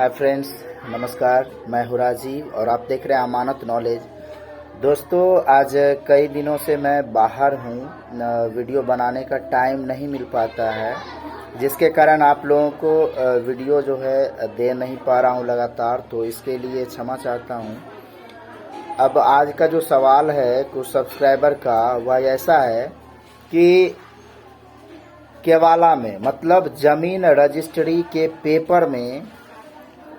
Hi friends, नमस्कार। मैं हूँ राजीव और आप देख रहे हैं अमानत नॉलेज। दोस्तों, आज कई दिनों से मैं बाहर हूँ, वीडियो बनाने का टाइम नहीं मिल पाता है, जिसके कारण आप लोगों को वीडियो जो है दे नहीं पा रहा हूँ लगातार, तो इसके लिए क्षमा चाहता हूँ। अब आज का जो सवाल है कुछ सब्सक्राइबर का, वह ऐसा है कि केवाला में मतलब ज़मीन रजिस्ट्री के पेपर में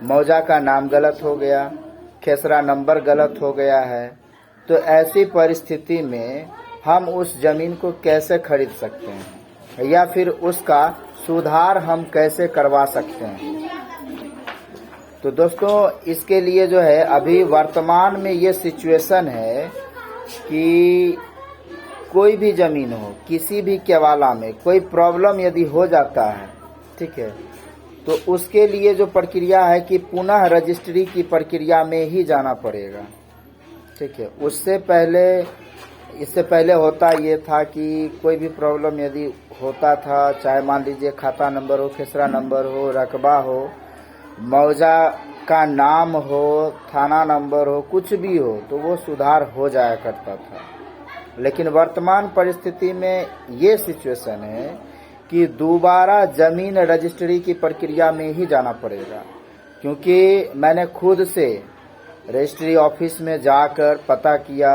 मौजा का नाम गलत हो गया, खेसरा नंबर गलत हो गया है। तो ऐसी परिस्थिति में हम उस ज़मीन को कैसे खरीद सकते हैं या फिर उसका सुधार हम कैसे करवा सकते हैं। तो दोस्तों, इसके लिए जो है अभी वर्तमान में ये सिचुएशन है कि कोई भी ज़मीन हो, किसी भी केवाला में कोई प्रॉब्लम यदि हो जाता है, ठीक है, तो उसके लिए जो प्रक्रिया है कि पुनः रजिस्ट्री की प्रक्रिया में ही जाना पड़ेगा। ठीक है, इससे पहले होता ये था कि कोई भी प्रॉब्लम यदि होता था, चाहे मान लीजिए खाता नंबर हो, खेसरा नंबर हो, रकबा हो, मौजा का नाम हो, थाना नंबर हो, कुछ भी हो, तो वो सुधार हो जाया करता था। लेकिन वर्तमान परिस्थिति में ये सिचुएशन है कि दोबारा ज़मीन रजिस्ट्री की प्रक्रिया में ही जाना पड़ेगा, क्योंकि मैंने खुद से रजिस्ट्री ऑफिस में जाकर पता किया,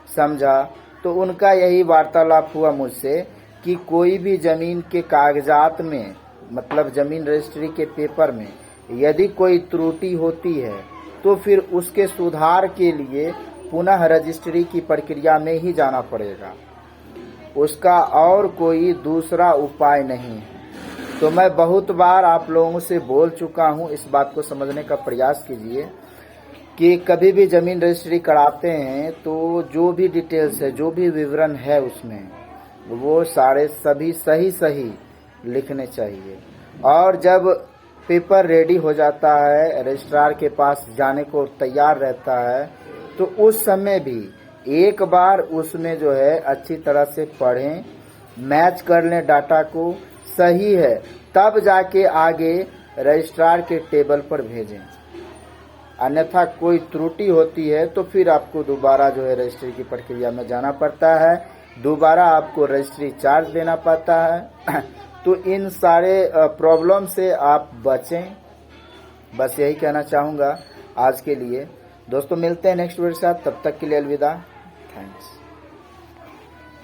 समझा, तो उनका यही वार्तालाप हुआ मुझसे कि कोई भी ज़मीन के कागजात में मतलब ज़मीन रजिस्ट्री के पेपर में यदि कोई त्रुटि होती है तो फिर उसके सुधार के लिए पुनः रजिस्ट्री की प्रक्रिया में ही जाना पड़ेगा, उसका और कोई दूसरा उपाय नहीं है। तो मैं बहुत बार आप लोगों से बोल चुका हूं, इस बात को समझने का प्रयास कीजिए कि कभी भी ज़मीन रजिस्ट्री कराते हैं तो जो भी डिटेल्स है, जो भी विवरण है उसमें, वो सारे सभी सही लिखने चाहिए। और जब पेपर रेडी हो जाता है, रजिस्ट्रार के पास जाने को तैयार रहता है, तो उस समय भी एक बार उसमें जो है अच्छी तरह से पढ़ें, मैच कर लें डाटा को, सही है तब जाके आगे रजिस्ट्रार के टेबल पर भेजें। अन्यथा कोई त्रुटि होती है तो फिर आपको दोबारा जो है रजिस्ट्री की प्रक्रिया में जाना पड़ता है, दोबारा आपको रजिस्ट्री चार्ज देना पड़ता है। तो इन सारे प्रॉब्लम से आप बचें, बस यही कहना चाहूँगा आज के लिए। दोस्तों, मिलते हैं नेक्स्ट वीडियो के साथ, तब तक के लिए अलविदा। थैंक्स।